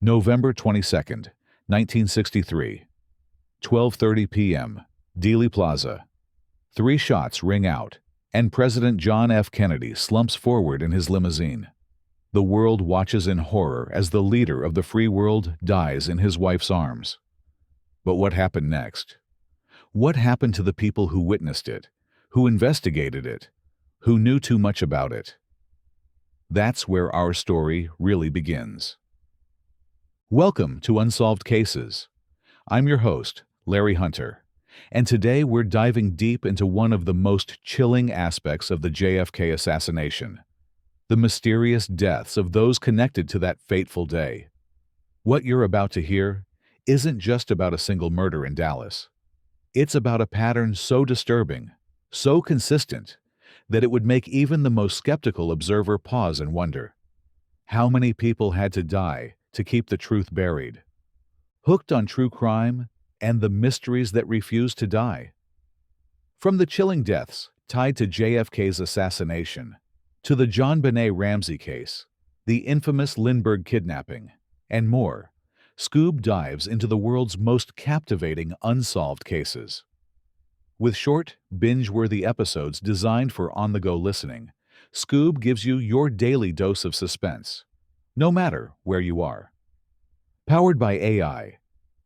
November 22nd, 1963, 12:30 p.m., Dealey Plaza. 3 shots ring out, and President John F. Kennedy slumps forward in his limousine. The world watches in horror as the leader of the free world dies in his wife's arms. But what happened next? What happened to the people who witnessed it, who investigated it, who knew too much about it? That's where our story really begins. Welcome to Unsolved Cases. I'm your host, Larry Hunter, and today we're diving deep into one of the most chilling aspects of the JFK assassination: the mysterious deaths of those connected to that fateful day. What you're about to hear isn't just about a single murder in Dallas. It's about a pattern so disturbing, so consistent, that it would make even the most skeptical observer pause and wonder. How many people had to die to keep the truth buried? Hooked on true crime and the mysteries that refuse to die. From the chilling deaths tied to JFK's assassination, to the JonBenet Ramsey case, the infamous Lindbergh kidnapping, and more, Skoob dives into the world's most captivating unsolved cases. With short, binge-worthy episodes designed for on-the-go listening, Skoob gives you your daily dose of suspense, no matter where you are. Powered by AI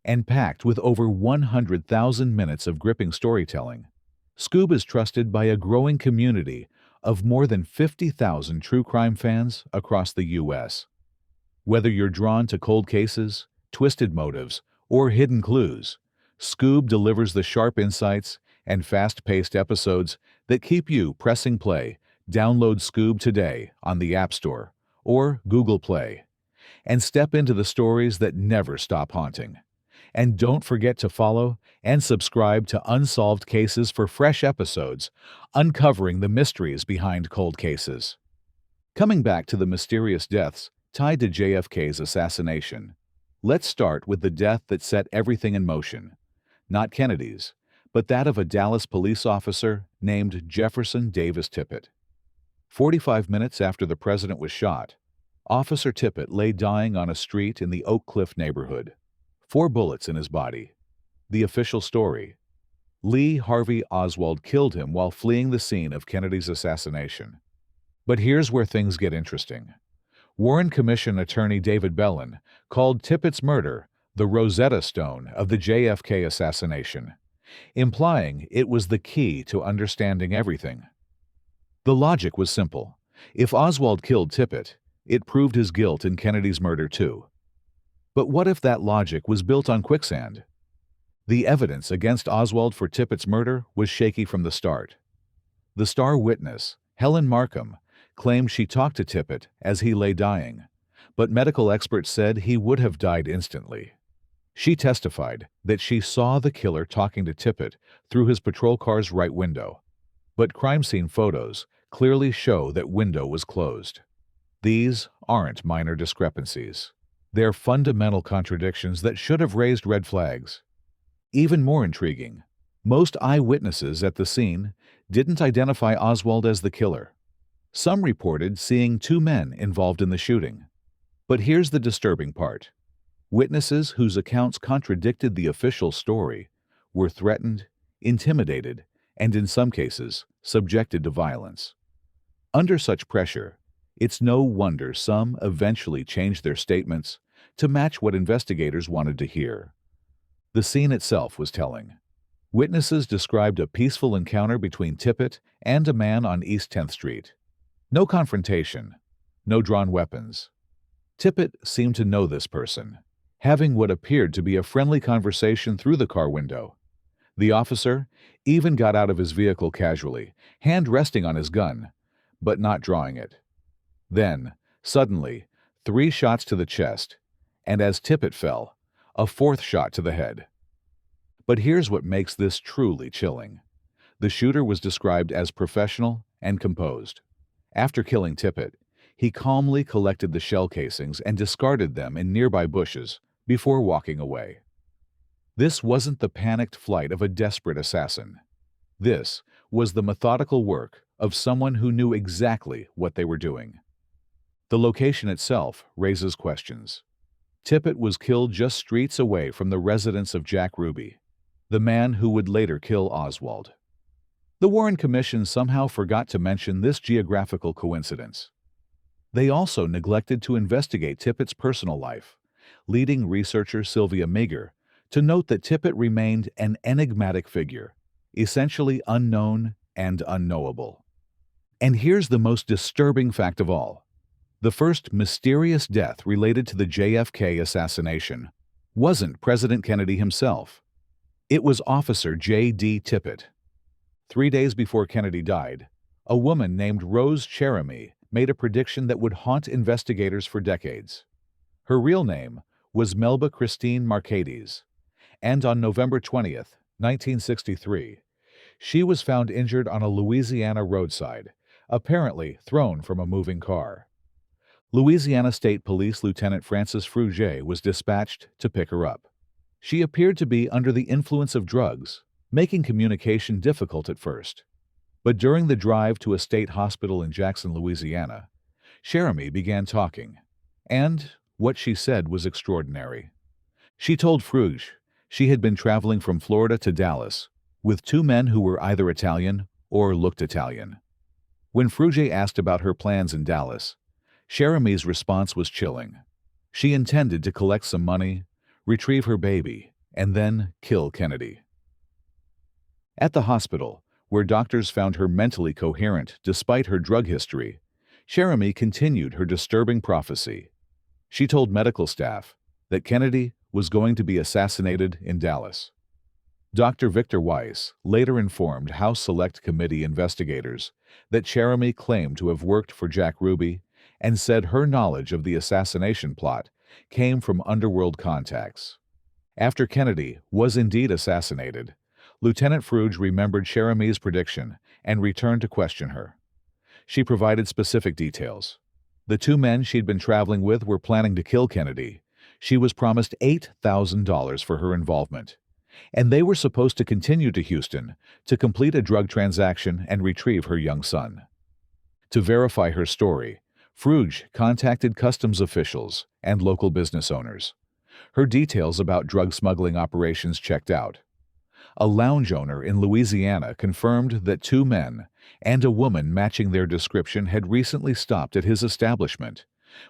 and packed with over 100,000 minutes of gripping storytelling, Skoob is trusted by a growing community of more than 50,000 true crime fans across the U.S. Whether you're drawn to cold cases, twisted motives, or hidden clues, Skoob delivers the sharp insights and fast-paced episodes that keep you pressing play. Download Skoob today on the App Store or Google Play and step into the stories that never stop haunting. And don't forget to follow and subscribe to Unsolved Cases for fresh episodes uncovering the mysteries behind cold cases. Coming back to the mysterious deaths tied to JFK's assassination, let's start with the death that set everything in motion. Not Kennedy's, but that of a Dallas police officer named Jefferson Davis Tippit. 45 minutes after the president was shot, Officer Tippit lay dying on a street in the Oak Cliff neighborhood. 4 bullets in his body. The official story: Lee Harvey Oswald killed him while fleeing the scene of Kennedy's assassination. But here's where things get interesting. Warren Commission attorney David Bellin called Tippit's murder the Rosetta Stone of the JFK assassination, implying it was the key to understanding everything. The logic was simple. If Oswald killed Tippit, it proved his guilt in Kennedy's murder too. But what if that logic was built on quicksand? The evidence against Oswald for Tippit's murder was shaky from the start. The star witness, Helen Markham, claimed she talked to Tippit as he lay dying, but medical experts said he would have died instantly. She testified that she saw the killer talking to Tippit through his patrol car's right window, but crime scene photos clearly show that window was closed. These aren't minor discrepancies. They're fundamental contradictions that should have raised red flags. Even more intriguing, most eyewitnesses at the scene didn't identify Oswald as the killer. Some reported seeing 2 men involved in the shooting. But here's the disturbing part. Witnesses whose accounts contradicted the official story were threatened, intimidated, and in some cases, subjected to violence. Under such pressure, it's no wonder some eventually changed their statements to match what investigators wanted to hear. The scene itself was telling. Witnesses described a peaceful encounter between Tippit and a man on East 10th Street. No confrontation, no drawn weapons. Tippit seemed to know this person, having what appeared to be a friendly conversation through the car window. The officer even got out of his vehicle casually, hand resting on his gun, but not drawing it. Then, suddenly, 3 shots to the chest, and as Tippit fell, a 4th shot to the head. But here's what makes this truly chilling. The shooter was described as professional and composed. After killing Tippit, he calmly collected the shell casings and discarded them in nearby bushes before walking away. This wasn't the panicked flight of a desperate assassin. This was the methodical work of someone who knew exactly what they were doing. The location itself raises questions. Tippit was killed just streets away from the residence of Jack Ruby, the man who would later kill Oswald. The Warren Commission somehow forgot to mention this geographical coincidence. They also neglected to investigate Tippit's personal life, leading researcher Sylvia Meagher to note that Tippit remained an enigmatic figure, essentially unknown and unknowable. And here's the most disturbing fact of all. The first mysterious death related to the JFK assassination wasn't President Kennedy himself. It was Officer J.D. Tippit. 3 days before Kennedy died, a woman named Rose Cheramie made a prediction that would haunt investigators for decades. Her real name was Melba Christine Marcades, and on November 20th, 1963, she was found injured on a Louisiana roadside, apparently thrown from a moving car. Louisiana State Police Lieutenant Francis Fruget was dispatched to pick her up. She appeared to be under the influence of drugs, making communication difficult at first. But during the drive to a state hospital in Jackson, Louisiana, Cheramie began talking, and what she said was extraordinary. She told Fruge she had been traveling from Florida to Dallas with 2 men who were either Italian or looked Italian. When Fruge asked about her plans in Dallas, Cheramie's response was chilling. She intended to collect some money, retrieve her baby, and then kill Kennedy. At the hospital, where doctors found her mentally coherent despite her drug history, Cheramie continued her disturbing prophecy. She told medical staff that Kennedy was going to be assassinated in Dallas. Dr. Victor Weiss later informed House Select Committee investigators that Cheramie claimed to have worked for Jack Ruby and said her knowledge of the assassination plot came from underworld contacts. After Kennedy was indeed assassinated, Lieutenant Fruge remembered Cheramie's prediction and returned to question her. She provided specific details. The 2 men she'd been traveling with were planning to kill Kennedy. She was promised $8,000 for her involvement, and they were supposed to continue to Houston to complete a drug transaction and retrieve her young son. To verify her story, Fruge contacted customs officials and local business owners. Her details about drug smuggling operations checked out. A lounge owner in Louisiana confirmed that 2 men and a woman matching their description had recently stopped at his establishment,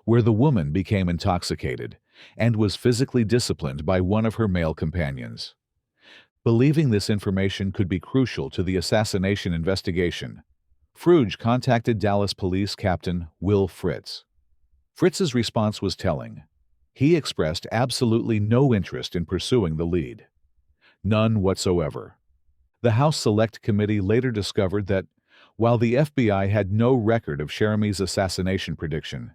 where the woman became intoxicated and was physically disciplined by one of her male companions. Believing this information could be crucial to the assassination investigation, Fruge contacted Dallas Police Captain Will Fritz. Fritz's response was telling. He expressed absolutely no interest in pursuing the lead. None whatsoever. The House Select Committee later discovered that, while the FBI had no record of Cheramie's assassination prediction,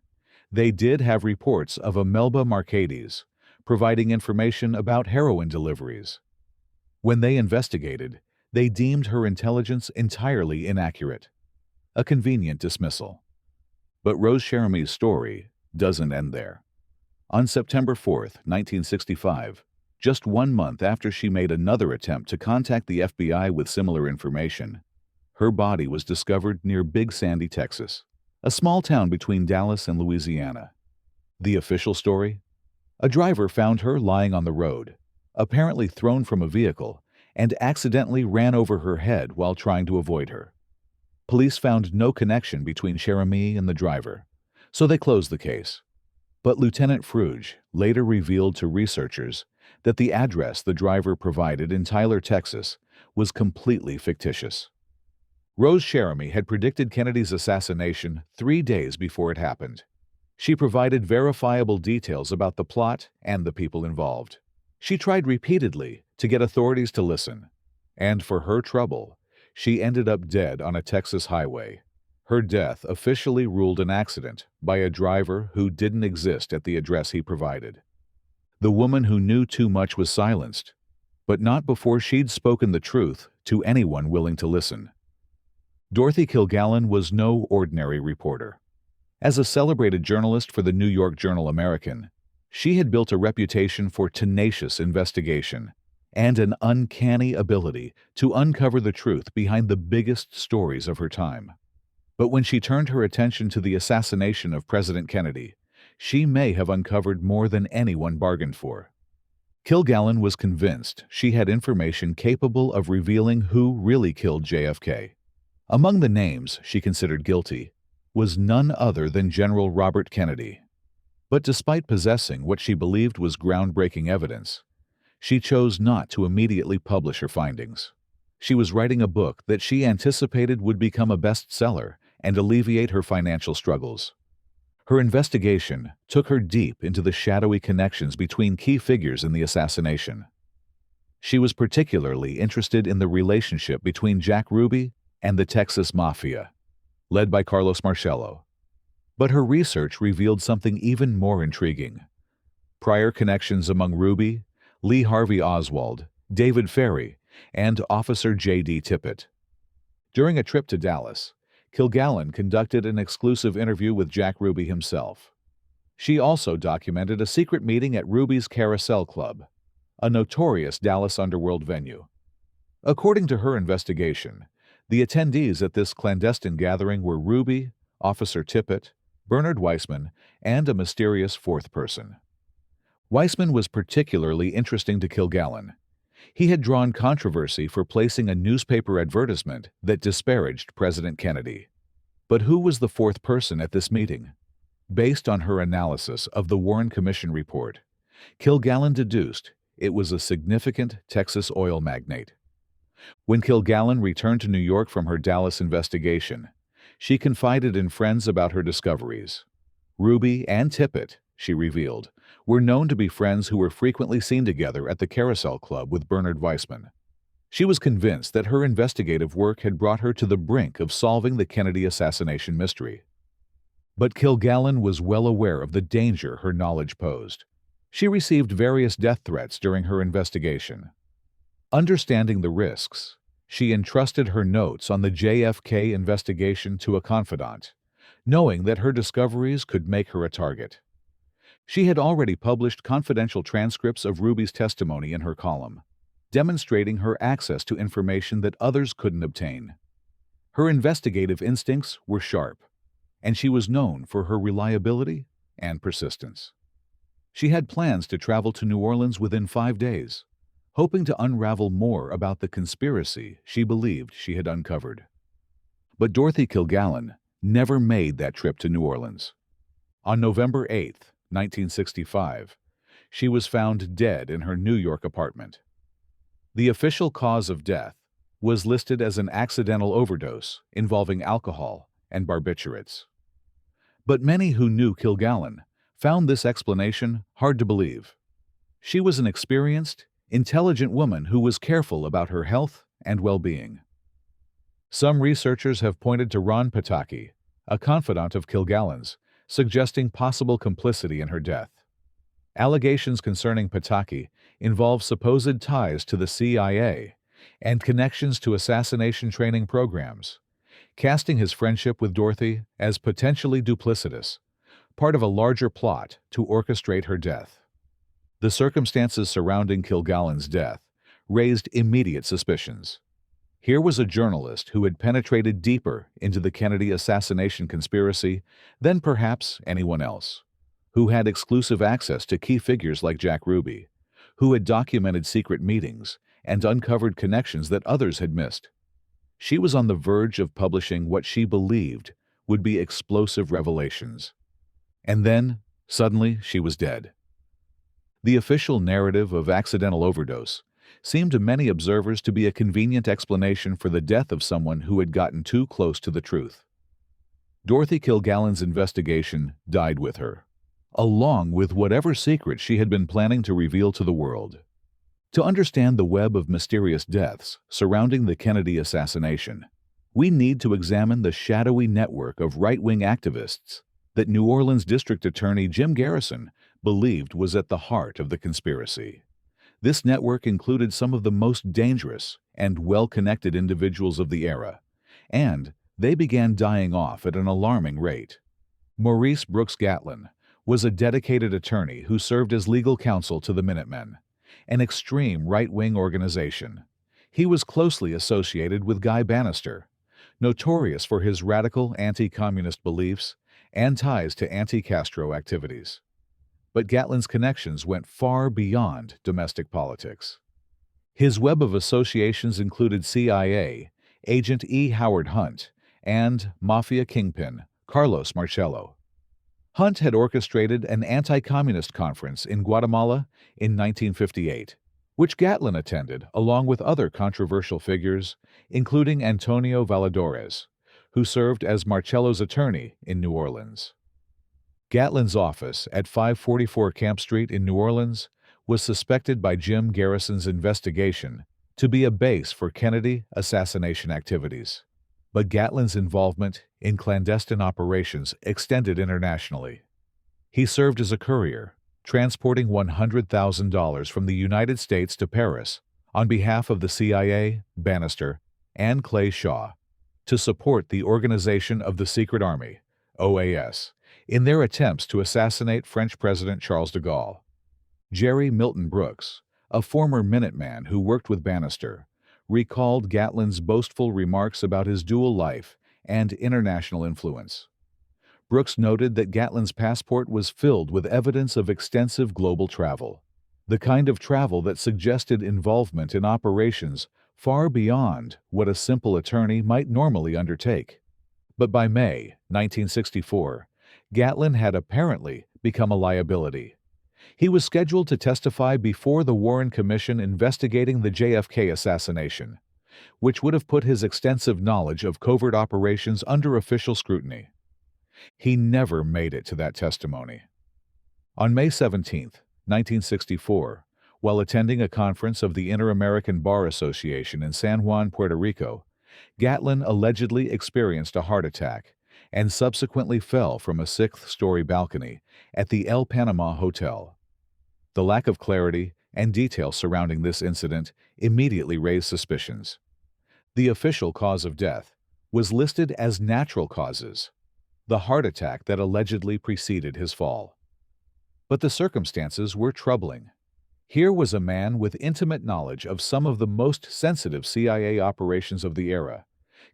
they did have reports of a Melba Marcades providing information about heroin deliveries. When they investigated, they deemed her intelligence entirely inaccurate. A convenient dismissal. But Rose Cheramie's story doesn't end there. On September 4th, 1965, just 1 month after she made another attempt to contact the FBI with similar information, her body was discovered near Big Sandy, Texas, a small town between Dallas and Louisiana. The official story? A driver found her lying on the road, apparently thrown from a vehicle, and accidentally ran over her head while trying to avoid her. Police found no connection between Cheramie and the driver, so they closed the case. But Lieutenant Fruge later revealed to researchers that the address the driver provided in Tyler, Texas, was completely fictitious. Rose Cheramie had predicted Kennedy's assassination 3 days before it happened. She provided verifiable details about the plot and the people involved. She tried repeatedly to get authorities to listen, and for her trouble, she ended up dead on a Texas highway. Her death officially ruled an accident by a driver who didn't exist at the address he provided. The woman who knew too much was silenced, but not before she'd spoken the truth to anyone willing to listen. Dorothy Kilgallen was no ordinary reporter. As a celebrated journalist for the New York Journal-American, she had built a reputation for tenacious investigation and an uncanny ability to uncover the truth behind the biggest stories of her time. But when she turned her attention to the assassination of President Kennedy, she may have uncovered more than anyone bargained for. Kilgallen was convinced she had information capable of revealing who really killed JFK. Among the names she considered guilty was none other than General Robert Kennedy. But despite possessing what she believed was groundbreaking evidence, she chose not to immediately publish her findings. She was writing a book that she anticipated would become a bestseller and alleviate her financial struggles. Her investigation took her deep into the shadowy connections between key figures in the assassination. She was particularly interested in the relationship between Jack Ruby and the Texas Mafia, led by Carlos Marcello. But her research revealed something even more intriguing: prior connections among Ruby, Lee Harvey Oswald, David Ferrie, and Officer J.D. Tippit. During a trip to Dallas, Kilgallen conducted an exclusive interview with Jack Ruby himself. She also documented a secret meeting at Ruby's Carousel Club, a notorious Dallas underworld venue. According to her investigation, the attendees at this clandestine gathering were Ruby, Officer Tippit, Bernard Weissman, and a mysterious fourth person. Weissman was particularly interesting to Kilgallen. He had drawn controversy for placing a newspaper advertisement that disparaged President Kennedy. But who was the fourth person at this meeting? Based on her analysis of the Warren Commission report, Kilgallen deduced it was a significant Texas oil magnate. When Kilgallen returned to New York from her Dallas investigation, she confided in friends about her discoveries. Ruby and Tippit, she revealed, were known to be friends who were frequently seen together at the Carousel Club with Bernard Weissman. She was convinced that her investigative work had brought her to the brink of solving the Kennedy assassination mystery. But Kilgallen was well aware of the danger her knowledge posed. She received various death threats during her investigation. Understanding the risks, she entrusted her notes on the JFK investigation to a confidant, knowing that her discoveries could make her a target. She had already published confidential transcripts of Ruby's testimony in her column, demonstrating her access to information that others couldn't obtain. Her investigative instincts were sharp, and she was known for her reliability and persistence. She had plans to travel to New Orleans within 5 days, hoping to unravel more about the conspiracy she believed she had uncovered. But Dorothy Kilgallen never made that trip to New Orleans. On November 8, 1965, she was found dead in her New York apartment. The official cause of death was listed as an accidental overdose involving alcohol and barbiturates. But many who knew Kilgallen found this explanation hard to believe. She was an experienced, intelligent woman who was careful about her health and well-being. Some researchers have pointed to Ron Pataki, a confidant of Kilgallen's, suggesting possible complicity in her death. Allegations concerning Pataki involve supposed ties to the CIA and connections to assassination training programs, casting his friendship with Dorothy as potentially duplicitous, part of a larger plot to orchestrate her death. The circumstances surrounding Kilgallen's death raised immediate suspicions. Here was a journalist who had penetrated deeper into the Kennedy assassination conspiracy than perhaps anyone else, who had exclusive access to key figures like Jack Ruby, who had documented secret meetings and uncovered connections that others had missed. She was on the verge of publishing what she believed would be explosive revelations. And then, suddenly, she was dead. The official narrative of accidental overdose seemed to many observers to be a convenient explanation for the death of someone who had gotten too close to the truth. Dorothy Kilgallen's investigation died with her, along with whatever secret she had been planning to reveal to the world. To understand the web of mysterious deaths surrounding the Kennedy assassination, we need to examine the shadowy network of right-wing activists that New Orleans District Attorney Jim Garrison believed was at the heart of the conspiracy. This network included some of the most dangerous and well-connected individuals of the era, and they began dying off at an alarming rate. Maurice Brooks Gatlin was a dedicated attorney who served as legal counsel to the Minutemen, an extreme right-wing organization. He was closely associated with Guy Bannister, notorious for his radical anti-communist beliefs and ties to anti-Castro activities. But Gatlin's connections went far beyond domestic politics. His web of associations included CIA, Agent E. Howard Hunt, and mafia kingpin Carlos Marcello. Hunt had orchestrated an anti-communist conference in Guatemala in 1958, which Gatlin attended along with other controversial figures, including Antonio Valadores, who served as Marcello's attorney in New Orleans. Gatlin's office at 544 Camp Street in New Orleans was suspected by Jim Garrison's investigation to be a base for Kennedy assassination activities. But Gatlin's involvement in clandestine operations extended internationally. He served as a courier, transporting $100,000 from the United States to Paris on behalf of the CIA, Bannister, and Clay Shaw to support the Organization of the Secret Army, OAS, in their attempts to assassinate French President Charles de Gaulle. Jerry Milton Brooks, a former Minuteman who worked with Bannister, recalled Gatlin's boastful remarks about his dual life and international influence. Brooks noted that Gatlin's passport was filled with evidence of extensive global travel, the kind of travel that suggested involvement in operations far beyond what a simple attorney might normally undertake. But by May 1964, Gatlin had apparently become a liability. He was scheduled to testify before the Warren Commission investigating the JFK assassination, which would have put his extensive knowledge of covert operations under official scrutiny. He never made it to that testimony. On May 17, 1964, while attending a conference of the Inter-American Bar Association in San Juan, Puerto Rico, Gatlin allegedly experienced a heart attack and subsequently fell from a sixth-story balcony at the El Panama Hotel. The lack of clarity and detail surrounding this incident immediately raised suspicions. The official cause of death was listed as natural causes, the heart attack that allegedly preceded his fall. But the circumstances were troubling. Here was a man with intimate knowledge of some of the most sensitive CIA operations of the era,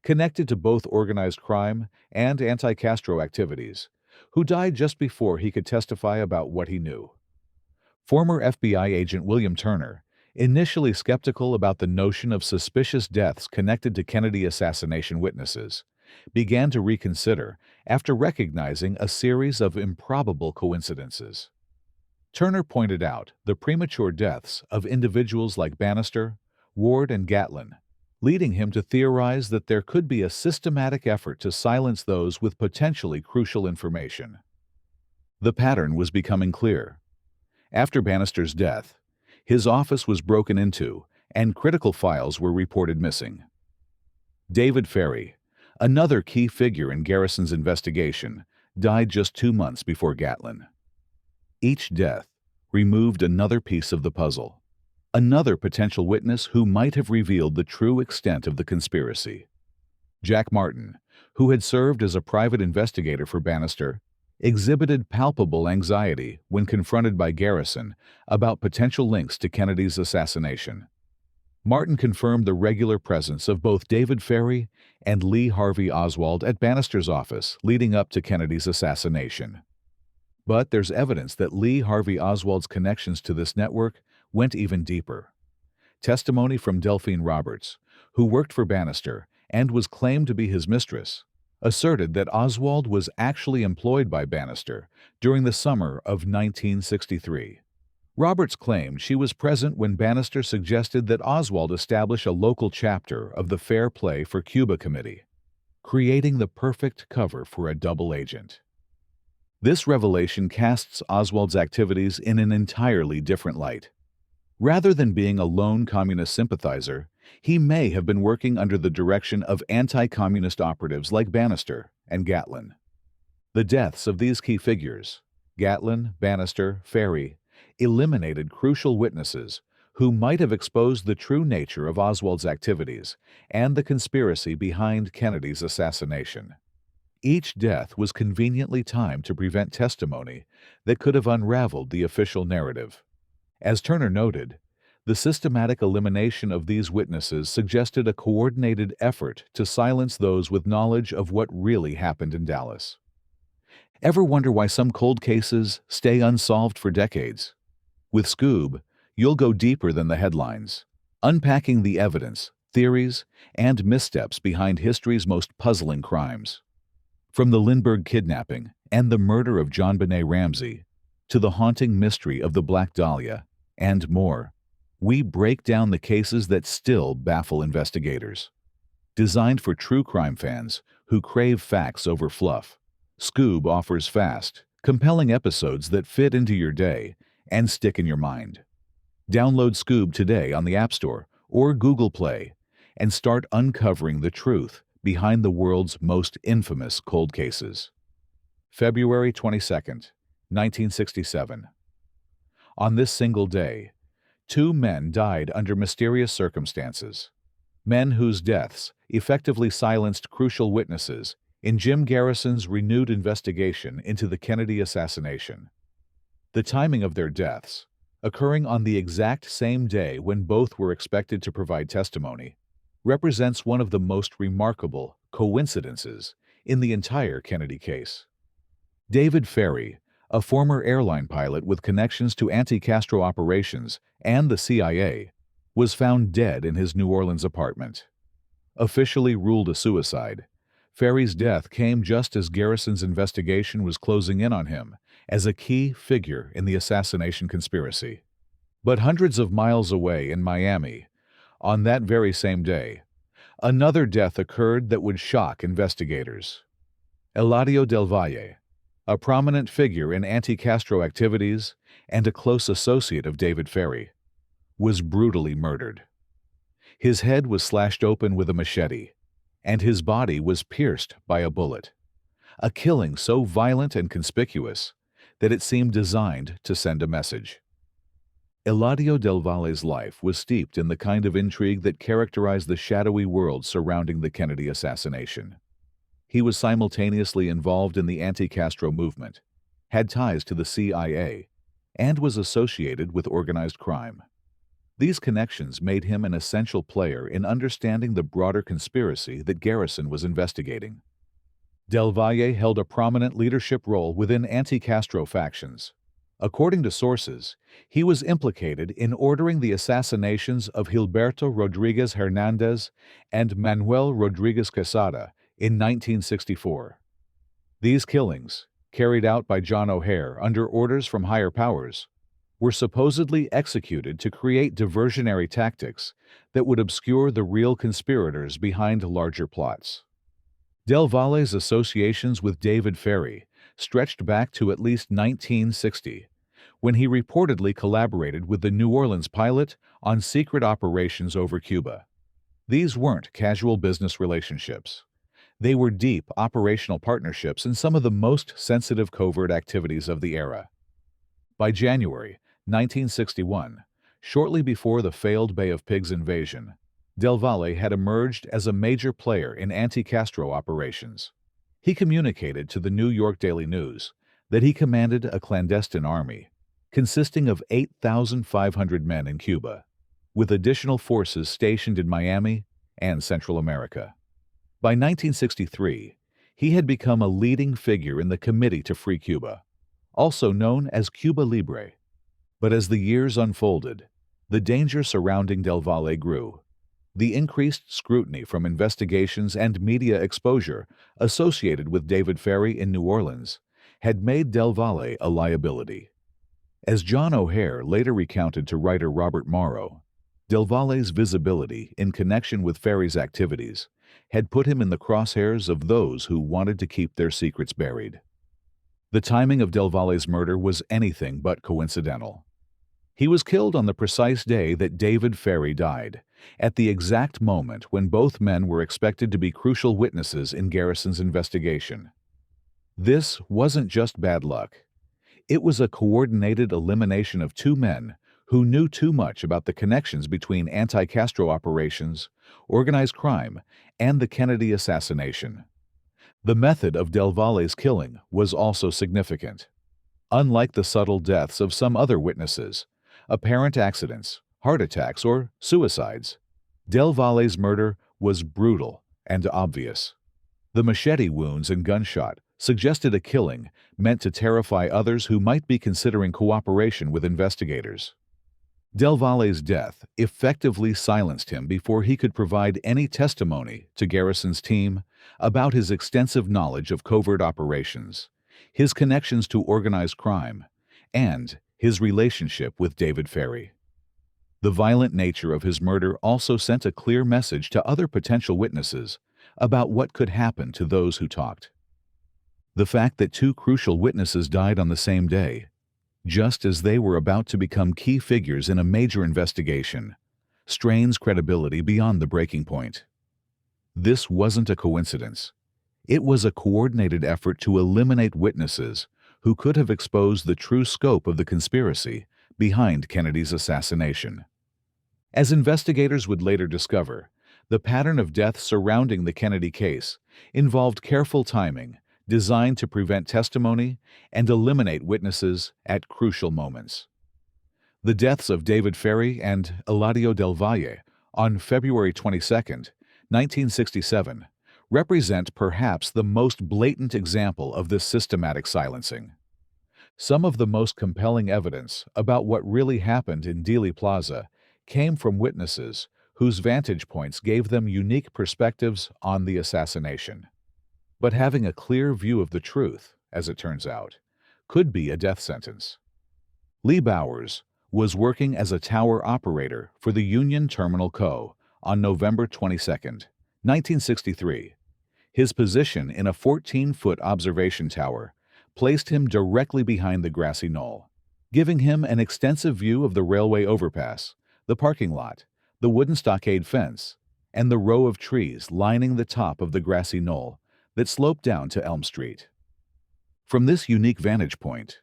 connected to both organized crime and anti-Castro activities, who died just before he could testify about what he knew. Former FBI agent William Turner, initially skeptical about the notion of suspicious deaths connected to Kennedy assassination witnesses, began to reconsider after recognizing a series of improbable coincidences. Turner pointed out the premature deaths of individuals like Bannister, Ward, and Gatlin, leading him to theorize that there could be a systematic effort to silence those with potentially crucial information. The pattern was becoming clear. After Bannister's death, his office was broken into and critical files were reported missing. David Ferrie, another key figure in Garrison's investigation, died just 2 months before Gatlin. Each death removed another piece of the puzzle, another potential witness who might have revealed the true extent of the conspiracy. Jack Martin, who had served as a private investigator for Bannister, exhibited palpable anxiety when confronted by Garrison about potential links to Kennedy's assassination. Martin confirmed the regular presence of both David Ferrie and Lee Harvey Oswald at Bannister's office leading up to Kennedy's assassination. But there's evidence that Lee Harvey Oswald's connections to this network went even deeper. Testimony from Delphine Roberts, who worked for Bannister and was claimed to be his mistress, asserted that Oswald was actually employed by Bannister during the summer of 1963. Roberts claimed she was present when Bannister suggested that Oswald establish a local chapter of the Fair Play for Cuba Committee, creating the perfect cover for a double agent. This revelation casts Oswald's activities in an entirely different light. Rather than being a lone communist sympathizer, he may have been working under the direction of anti-communist operatives like Bannister and Gatlin. The deaths of these key figures, Gatlin, Bannister, Ferrie, eliminated crucial witnesses who might have exposed the true nature of Oswald's activities and the conspiracy behind Kennedy's assassination. Each death was conveniently timed to prevent testimony that could have unraveled the official narrative. As Turner noted, the systematic elimination of these witnesses suggested a coordinated effort to silence those with knowledge of what really happened in Dallas. Ever wonder why some cold cases stay unsolved for decades? With Skoob, you'll go deeper than the headlines, unpacking the evidence, theories, and missteps behind history's most puzzling crimes. From the Lindbergh kidnapping and the murder of John Benet Ramsey to the haunting mystery of the Black Dahlia and more, we break down the cases that still baffle investigators. Designed for true crime fans who crave facts over fluff, Skoob offers fast, compelling episodes that fit into your day and stick in your mind. Download Skoob today on the App Store or Google Play and start uncovering the truth behind the world's most infamous cold cases. February 22nd, 1967. On this single day, 2 men died under mysterious circumstances. Men whose deaths effectively silenced crucial witnesses in Jim Garrison's renewed investigation into the Kennedy assassination. The timing of their deaths, occurring on the exact same day when both were expected to provide testimony, represents one of the most remarkable coincidences in the entire Kennedy case. David Ferrie, a former airline pilot with connections to anti-Castro operations and the CIA, was found dead in his New Orleans apartment. Officially ruled a suicide, Ferrie's death came just as Garrison's investigation was closing in on him as a key figure in the assassination conspiracy. But hundreds of miles away in Miami, on that very same day, another death occurred that would shock investigators. Eladio del Valle, a prominent figure in anti-Castro activities and a close associate of David Ferrie, was brutally murdered. His head was slashed open with a machete, and his body was pierced by a bullet, a killing so violent and conspicuous that it seemed designed to send a message. Eladio del Valle's life was steeped in the kind of intrigue that characterized the shadowy world surrounding the Kennedy assassination. He was simultaneously involved in the anti-Castro movement, had ties to the CIA, and was associated with organized crime. These connections made him an essential player in understanding the broader conspiracy that Garrison was investigating. Del Valle held a prominent leadership role within anti-Castro factions. According to sources, he was implicated in ordering the assassinations of Gilberto Rodriguez Hernandez and Manuel Rodriguez Quesada in 1964. These killings, carried out by John O'Hare under orders from higher powers, were supposedly executed to create diversionary tactics that would obscure the real conspirators behind larger plots. Del Valle's associations with David Ferrie stretched back to at least 1960, when he reportedly collaborated with the New Orleans pilot on secret operations over Cuba. These weren't casual business relationships. They were deep operational partnerships in some of the most sensitive covert activities of the era. By January 1961, shortly before the failed Bay of Pigs invasion, Del Valle had emerged as a major player in anti-Castro operations. He communicated to the New York Daily News that he commanded a clandestine army consisting of 8,500 men in Cuba, with additional forces stationed in Miami and Central America. By 1963, he had become a leading figure in the Committee to Free Cuba, also known as Cuba Libre. But as the years unfolded, the danger surrounding Del Valle grew. The increased scrutiny from investigations and media exposure associated with David Ferrie in New Orleans had made Del Valle a liability. As John O'Hare later recounted to writer Robert Morrow, Del Valle's visibility in connection with Ferrie's activities had put him in the crosshairs of those who wanted to keep their secrets buried. The timing of Del Valle's murder was anything but coincidental. He was killed on the precise day that David Ferrie died, at the exact moment when both men were expected to be crucial witnesses in Garrison's investigation. This wasn't just bad luck. It was a coordinated elimination of 2 men who knew too much about the connections between anti-Castro operations, organized crime, and the Kennedy assassination. The method of Del Valle's killing was also significant. Unlike the subtle deaths of some other witnesses, apparent accidents, heart attacks, or suicides, Del Valle's murder was brutal and obvious. The machete wounds and gunshot suggested a killing meant to terrify others who might be considering cooperation with investigators. Del Valle's death effectively silenced him before he could provide any testimony to Garrison's team about his extensive knowledge of covert operations, his connections to organized crime, and his relationship with David Ferrie. The violent nature of his murder also sent a clear message to other potential witnesses about what could happen to those who talked. The fact that two crucial witnesses died on the same day, just as they were about to become key figures in a major investigation, strains credibility beyond the breaking point. This wasn't a coincidence. It was a coordinated effort to eliminate witnesses who could have exposed the true scope of the conspiracy behind Kennedy's assassination. As investigators would later discover, the pattern of deaths surrounding the Kennedy case involved careful timing designed to prevent testimony and eliminate witnesses at crucial moments. The deaths of David Ferrie and Eladio Del Valle on February 22, 1967, represent perhaps the most blatant example of this systematic silencing. Some of the most compelling evidence about what really happened in Dealey Plaza came from witnesses whose vantage points gave them unique perspectives on the assassination. But having a clear view of the truth, as it turns out, could be a death sentence. Lee Bowers was working as a tower operator for the Union Terminal Co. on November 22, 1963. His position in a 14-foot observation tower placed him directly behind the grassy knoll, giving him an extensive view of the railway overpass, the parking lot, the wooden stockade fence, and the row of trees lining the top of the grassy knoll that sloped down to Elm Street. From this unique vantage point,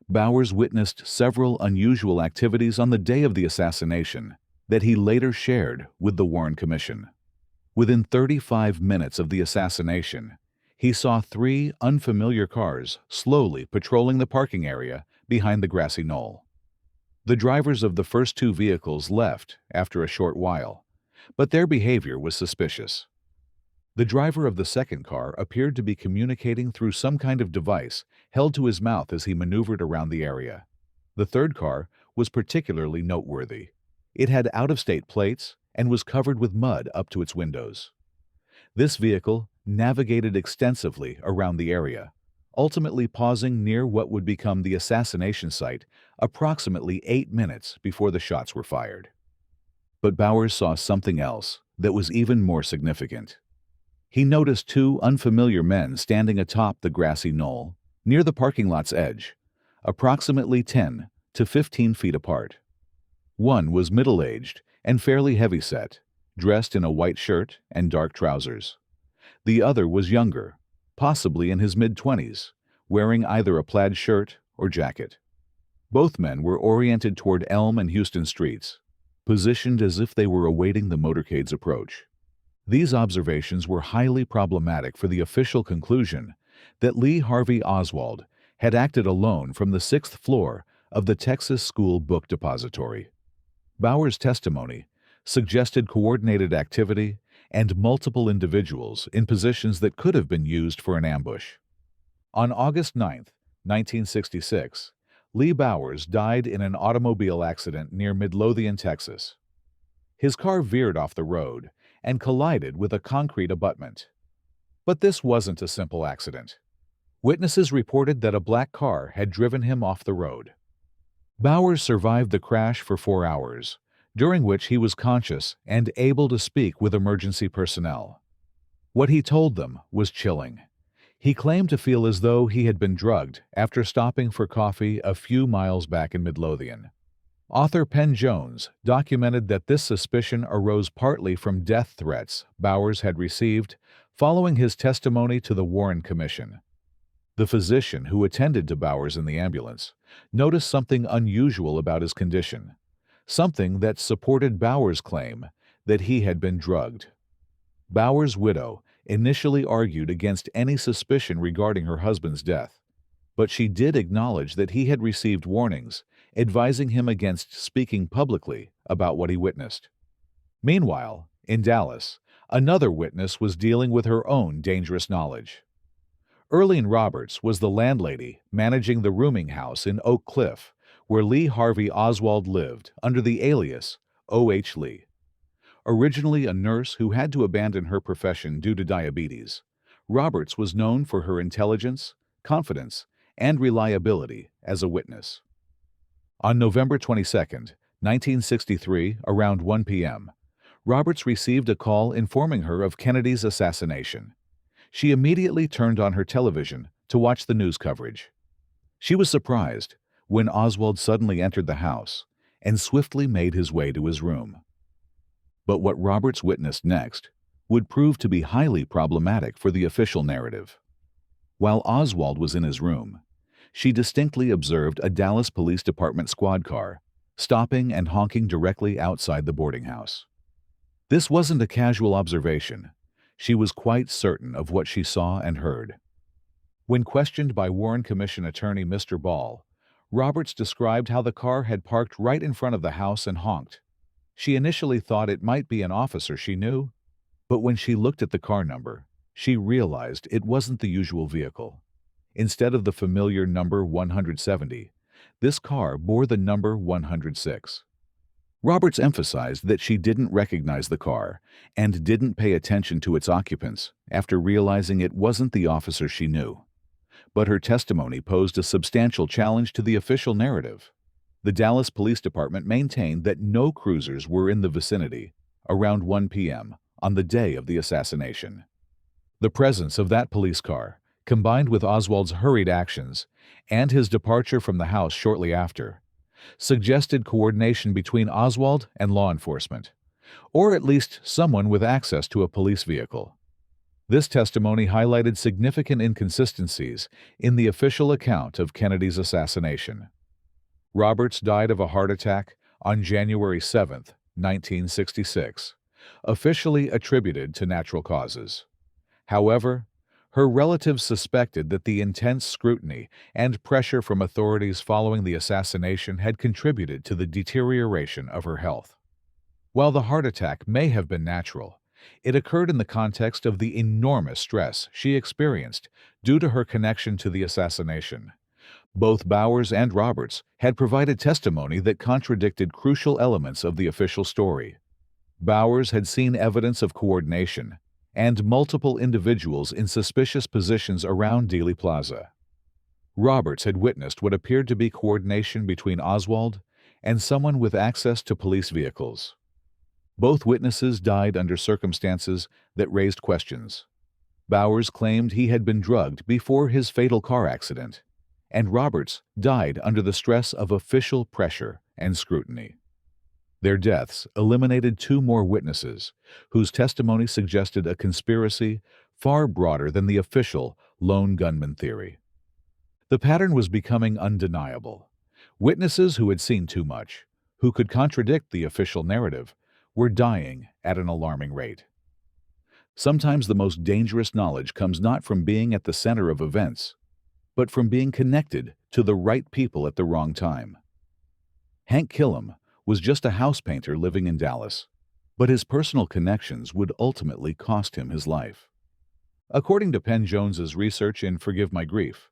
Bowers witnessed several unusual activities on the day of the assassination that he later shared with the Warren Commission. Within 35 minutes of the assassination, he saw 3 unfamiliar cars slowly patrolling the parking area behind the grassy knoll. The drivers of the first 2 vehicles left after a short while, but their behavior was suspicious. The driver of the second car appeared to be communicating through some kind of device held to his mouth as he maneuvered around the area. The third car was particularly noteworthy. It had out-of-state plates and was covered with mud up to its windows. This vehicle navigated extensively around the area, ultimately pausing near what would become the assassination site approximately 8 minutes before the shots were fired. But Bowers saw something else that was even more significant. He noticed 2 unfamiliar men standing atop the grassy knoll near the parking lot's edge, approximately 10 to 15 feet apart. One was middle-aged and fairly heavy-set, dressed in a white shirt and dark trousers. The other was younger, possibly in his mid-20s, wearing either a plaid shirt or jacket. Both men were oriented toward Elm and Houston streets, positioned as if they were awaiting the motorcade's approach. These observations were highly problematic for the official conclusion that Lee Harvey Oswald had acted alone from the 6th floor of the Texas School Book Depository. Bowers' testimony suggested coordinated activity and multiple individuals in positions that could have been used for an ambush. On August 9, 1966, Lee Bowers died in an automobile accident near Midlothian, Texas. His car veered off the road and collided with a concrete abutment. But this wasn't a simple accident. Witnesses reported that a black car had driven him off the road. Bowers survived the crash for 4 hours, during which he was conscious and able to speak with emergency personnel. What he told them was chilling. He claimed to feel as though he had been drugged after stopping for coffee a few miles back in Midlothian. Author Penn Jones documented that this suspicion arose partly from death threats Bowers had received following his testimony to the Warren Commission. The physician who attended to Bowers in the ambulance noticed something unusual about his condition, something that supported Bowers' claim that he had been drugged. Bowers' widow initially argued against any suspicion regarding her husband's death, but she did acknowledge that he had received warnings advising him against speaking publicly about what he witnessed. Meanwhile, in Dallas, another witness was dealing with her own dangerous knowledge. Earlene Roberts was the landlady managing the rooming house in Oak Cliff, where Lee Harvey Oswald lived under the alias O.H. Lee. Originally a nurse who had to abandon her profession due to diabetes, Roberts was known for her intelligence, confidence, and reliability as a witness. On November 22, 1963, around 1 p.m., Roberts received a call informing her of Kennedy's assassination. She immediately turned on her television to watch the news coverage. She was surprised when Oswald suddenly entered the house and swiftly made his way to his room. But what Roberts witnessed next would prove to be highly problematic for the official narrative. While Oswald was in his room, she distinctly observed a Dallas Police Department squad car stopping and honking directly outside the boarding house. This wasn't a casual observation. She was quite certain of what she saw and heard. When questioned by Warren Commission attorney Mr. Ball, Roberts described how the car had parked right in front of the house and honked. She initially thought it might be an officer she knew, but when she looked at the car number, she realized it wasn't the usual vehicle. Instead of the familiar number 170, this car bore the number 106. Roberts emphasized that she didn't recognize the car and didn't pay attention to its occupants after realizing it wasn't the officer she knew. But her testimony posed a substantial challenge to the official narrative. The Dallas Police Department maintained that no cruisers were in the vicinity around 1 p.m. on the day of the assassination. The presence of that police car, combined with Oswald's hurried actions and his departure from the house shortly after, suggested coordination between Oswald and law enforcement, or at least someone with access to a police vehicle. This testimony highlighted significant inconsistencies in the official account of Kennedy's assassination. Roberts died of a heart attack on January 7, 1966, officially attributed to natural causes. However, her relatives suspected that the intense scrutiny and pressure from authorities following the assassination had contributed to the deterioration of her health. While the heart attack may have been natural, it occurred in the context of the enormous stress she experienced due to her connection to the assassination. Both Bowers and Roberts had provided testimony that contradicted crucial elements of the official story. Bowers had seen evidence of coordination and multiple individuals in suspicious positions around Dealey Plaza. Roberts had witnessed what appeared to be coordination between Oswald and someone with access to police vehicles. Both witnesses died under circumstances that raised questions. Bowers claimed he had been drugged before his fatal car accident, and Roberts died under the stress of official pressure and scrutiny. Their deaths eliminated two more witnesses, whose testimony suggested a conspiracy far broader than the official lone gunman theory. The pattern was becoming undeniable. Witnesses who had seen too much, who could contradict the official narrative, were dying at an alarming rate. Sometimes the most dangerous knowledge comes not from being at the center of events, but from being connected to the right people at the wrong time. Hank Killam was just a house painter living in Dallas, but his personal connections would ultimately cost him his life. According to Penn Jones's research in Forgive My Grief,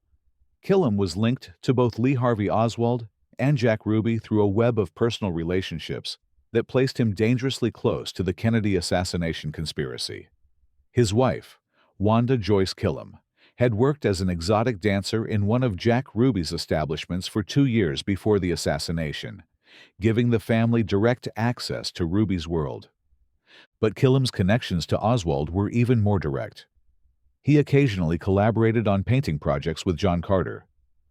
Killam was linked to both Lee Harvey Oswald and Jack Ruby through a web of personal relationships that placed him dangerously close to the Kennedy assassination conspiracy. His wife, Wanda Joyce Killam, had worked as an exotic dancer in one of Jack Ruby's establishments for 2 years before the assassination, giving the family direct access to Ruby's world. But Killam's connections to Oswald were even more direct. He occasionally collaborated on painting projects with John Carter,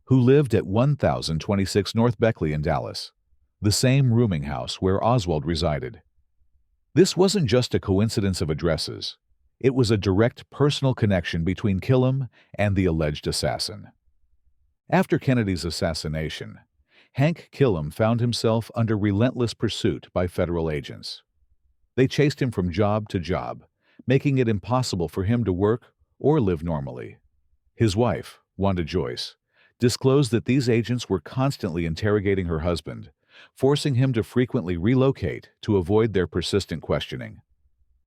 who lived at 1026 North Beckley in Dallas, the same rooming house where Oswald resided. This wasn't just a coincidence of addresses. It was a direct personal connection between Killam and the alleged assassin. After Kennedy's assassination, Hank Killam found himself under relentless pursuit by federal agents. They chased him from job to job, making it impossible for him to work or live normally. His wife, Wanda Joyce, disclosed that these agents were constantly interrogating her husband, forcing him to frequently relocate to avoid their persistent questioning.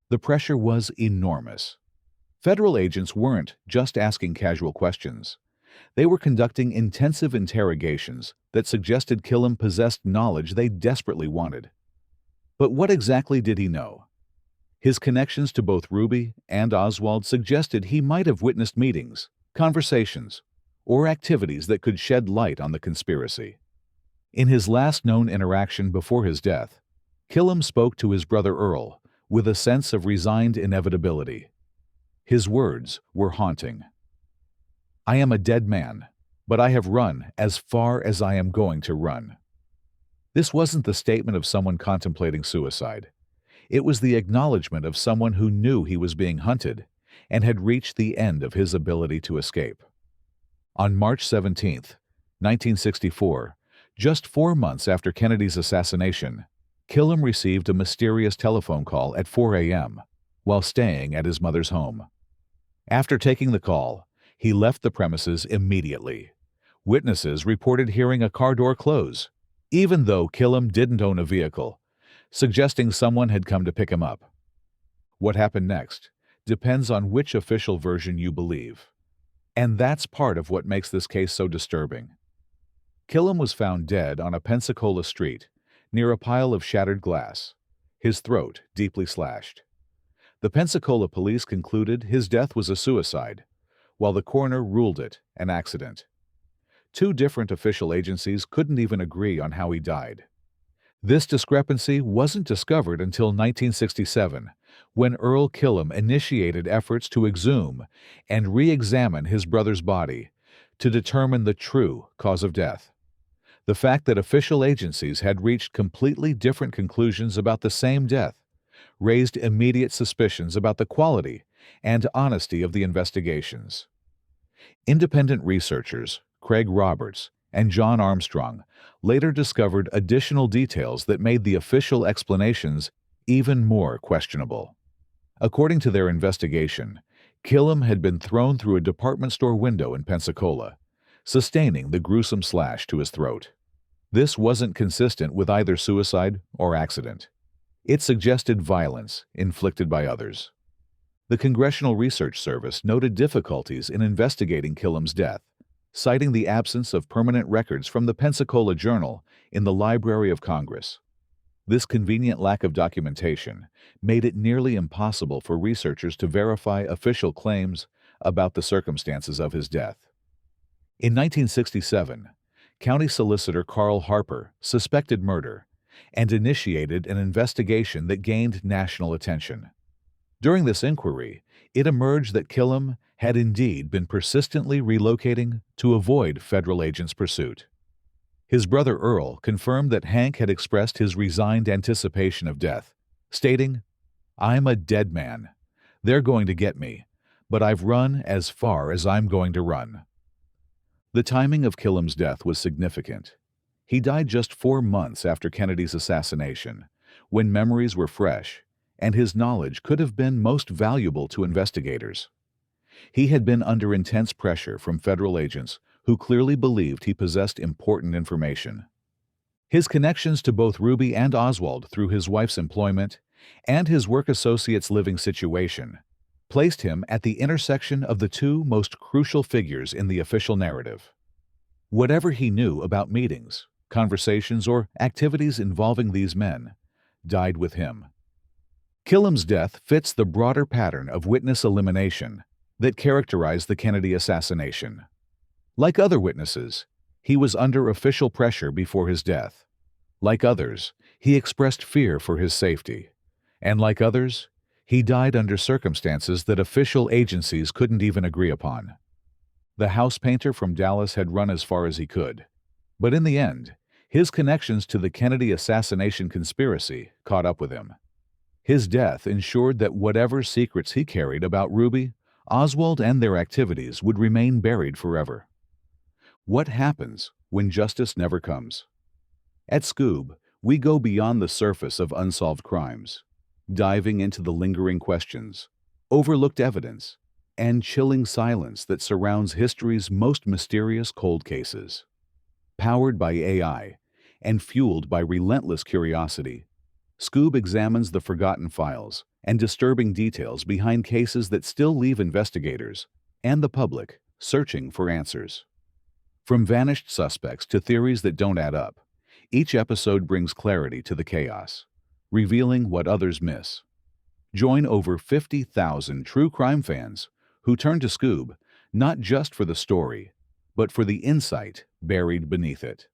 The pressure was enormous. Federal agents weren't just asking casual questions. They were conducting intensive interrogations that suggested Killam possessed knowledge they desperately wanted. But what exactly did he know? His connections to both Ruby and Oswald suggested he might have witnessed meetings, conversations, or activities that could shed light on the conspiracy. In his last known interaction before his death, Killam spoke to his brother Earl with a sense of resigned inevitability. His words were haunting. "I am a dead man, but I have run as far as I am going to run." This wasn't the statement of someone contemplating suicide. It was the acknowledgement of someone who knew he was being hunted and had reached the end of his ability to escape. On March 17, 1964, just 4 months after Kennedy's assassination, Killam received a mysterious telephone call at 4 a.m. while staying at his mother's home. After taking the call, he left the premises immediately. Witnesses reported hearing a car door close, even though Killam didn't own a vehicle, suggesting someone had come to pick him up. What happened next depends on which official version you believe. And that's part of what makes this case so disturbing. Killam was found dead on a Pensacola street near a pile of shattered glass, his throat deeply slashed. The Pensacola police concluded his death was a suicide, while the coroner ruled it an accident. 2 different official agencies couldn't even agree on how he died. This discrepancy wasn't discovered until 1967, when Earl Killam initiated efforts to exhume and re-examine his brother's body to determine the true cause of death. The fact that official agencies had reached completely different conclusions about the same death raised immediate suspicions about the quality and honesty of the investigations. Independent researchers, Craig Roberts and John Armstrong, later discovered additional details that made the official explanations even more questionable. According to their investigation, Killam had been thrown through a department store window in Pensacola, sustaining the gruesome slash to his throat. This wasn't consistent with either suicide or accident. It suggested violence inflicted by others. The Congressional Research Service noted difficulties in investigating Killam's death, citing the absence of permanent records from the Pensacola Journal in the Library of Congress. This convenient lack of documentation made it nearly impossible for researchers to verify official claims about the circumstances of his death. In 1967, County Solicitor Carl Harper suspected murder and initiated an investigation that gained national attention. During this inquiry, it emerged that Killam had indeed been persistently relocating to avoid federal agents' pursuit. His brother Earl confirmed that Hank had expressed his resigned anticipation of death, stating, "I'm a dead man. They're going to get me, but I've run as far as I'm going to run." The timing of Killam's death was significant. He died just 4 months after Kennedy's assassination, when memories were fresh, and his knowledge could have been most valuable to investigators. He had been under intense pressure from federal agents who clearly believed he possessed important information. His connections to both Ruby and Oswald through his wife's employment and his work associates' living situation placed him at the intersection of the 2 most crucial figures in the official narrative. Whatever he knew about meetings, conversations, or activities involving these men died with him. Killam's death fits the broader pattern of witness elimination that characterized the Kennedy assassination. Like other witnesses, he was under official pressure before his death. Like others, he expressed fear for his safety. And like others, he died under circumstances that official agencies couldn't even agree upon. The house painter from Dallas had run as far as he could, but in the end, his connections to the Kennedy assassination conspiracy caught up with him. His death ensured that whatever secrets he carried about Ruby, Oswald, and their activities would remain buried forever. What happens when justice never comes? At Skoob, we go beyond the surface of unsolved crimes, diving into the lingering questions, overlooked evidence, and chilling silence that surrounds history's most mysterious cold cases. Powered by AI and fueled by relentless curiosity, Skoob examines the forgotten files and disturbing details behind cases that still leave investigators and the public searching for answers. From vanished suspects to theories that don't add up, each episode brings clarity to the chaos, revealing what others miss. Join over 50,000 true crime fans who turn to Skoob not just for the story, but for the insight buried beneath it.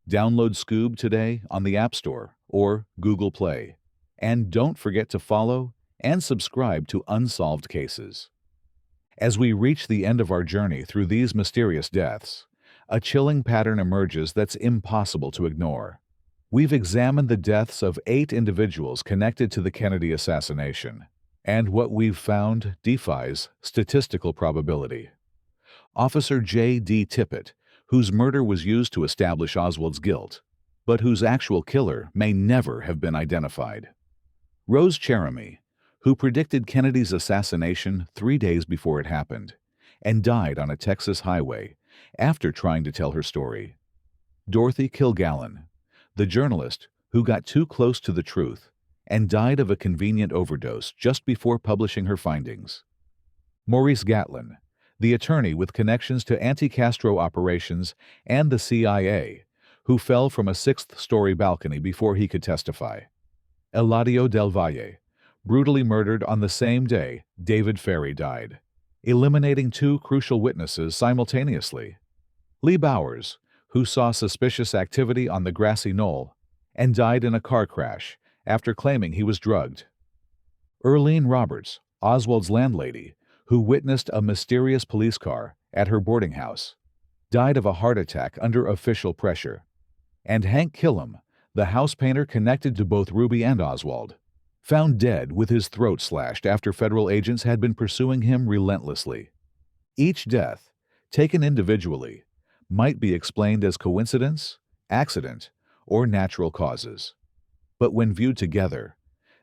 Download Skoob today on the App Store or Google Play. And don't forget to follow and subscribe to Unsolved Cases. As we reach the end of our journey through these mysterious deaths, a chilling pattern emerges that's impossible to ignore. We've examined the deaths of 8 individuals connected to the Kennedy assassination, and what we've found defies statistical probability. Officer J.D. Tippit, whose murder was used to establish Oswald's guilt, but whose actual killer may never have been identified. Rose Cheramie, who predicted Kennedy's assassination 3 days before it happened, and died on a Texas highway after trying to tell her story. Dorothy Kilgallen, the journalist who got too close to the truth and died of a convenient overdose just before publishing her findings. Maurice Gatlin, the attorney with connections to anti-Castro operations and the CIA, who fell from a 6th-story balcony before he could testify. Eladio del Valle, brutally murdered on the same day David Ferrie died, eliminating 2 crucial witnesses simultaneously. Lee Bowers, who saw suspicious activity on the grassy knoll and died in a car crash after claiming he was drugged. Earlene Roberts, Oswald's landlady, who witnessed a mysterious police car at her boarding house, died of a heart attack under official pressure. And Hank Killam, the house painter connected to both Ruby and Oswald, found dead with his throat slashed after federal agents had been pursuing him relentlessly. Each death, taken individually, might be explained as coincidence, accident, or natural causes. But when viewed together,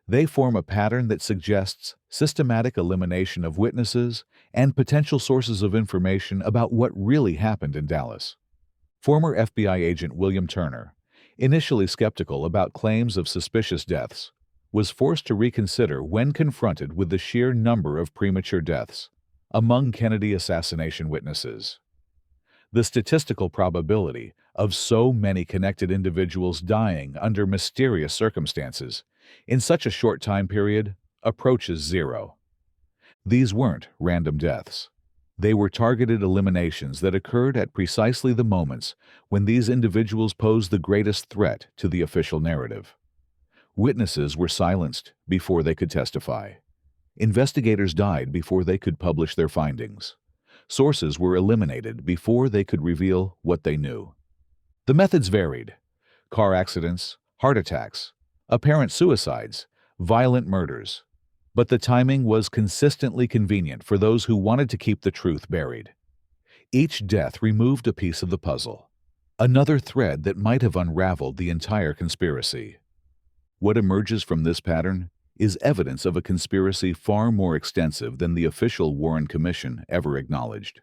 they form a pattern that suggests systematic elimination of witnesses and potential sources of information about what really happened in Dallas. Former FBI agent William Turner, initially skeptical about claims of suspicious deaths, was forced to reconsider when confronted with the sheer number of premature deaths among Kennedy assassination witnesses. The statistical probability of so many connected individuals dying under mysterious circumstances in such a short time period approaches 0. These weren't random deaths. They were targeted eliminations that occurred at precisely the moments when these individuals posed the greatest threat to the official narrative. Witnesses were silenced before they could testify. Investigators died before they could publish their findings. Sources were eliminated before they could reveal what they knew. The methods varied: car accidents, heart attacks, apparent suicides, violent murders. But the timing was consistently convenient for those who wanted to keep the truth buried. Each death removed a piece of the puzzle, another thread that might have unraveled the entire conspiracy. What emerges from this pattern is evidence of a conspiracy far more extensive than the official Warren Commission ever acknowledged.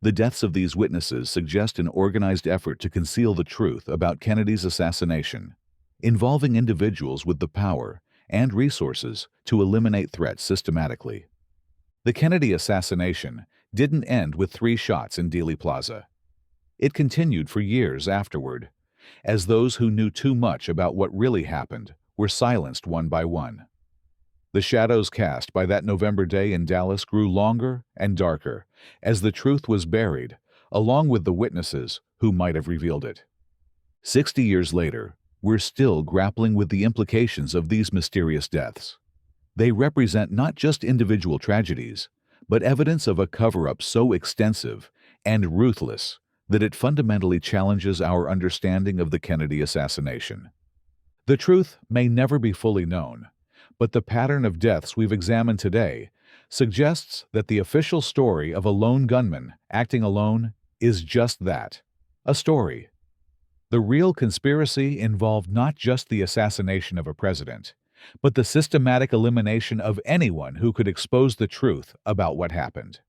The deaths of these witnesses suggest an organized effort to conceal the truth about Kennedy's assassination, involving individuals with the power and resources to eliminate threats systematically. The Kennedy assassination didn't end with 3 shots in Dealey Plaza. It continued for years afterward, as those who knew too much about what really happened were silenced one by one. The shadows cast by that November day in Dallas grew longer and darker as the truth was buried, along with the witnesses who might have revealed it. 60 years later, we're still grappling with the implications of these mysterious deaths. They represent not just individual tragedies, but evidence of a cover-up so extensive and ruthless that it fundamentally challenges our understanding of the Kennedy assassination. The truth may never be fully known, but the pattern of deaths we've examined today suggests that the official story of a lone gunman acting alone is just that, a story. The real conspiracy involved not just the assassination of a president, but the systematic elimination of anyone who could expose the truth about what happened.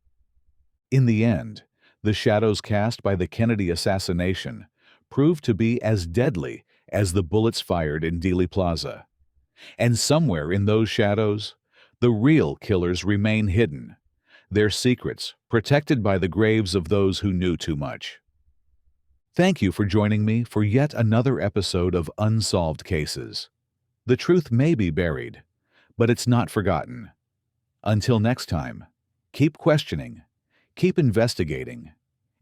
In the end, the shadows cast by the Kennedy assassination proved to be as deadly as the bullets fired in Dealey Plaza. And somewhere in those shadows, the real killers remain hidden, their secrets protected by the graves of those who knew too much. Thank you for joining me for yet another episode of Unsolved Cases. The truth may be buried, but it's not forgotten. Until next time, keep questioning, keep investigating,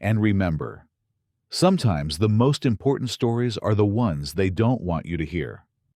and remember, sometimes the most important stories are the ones they don't want you to hear.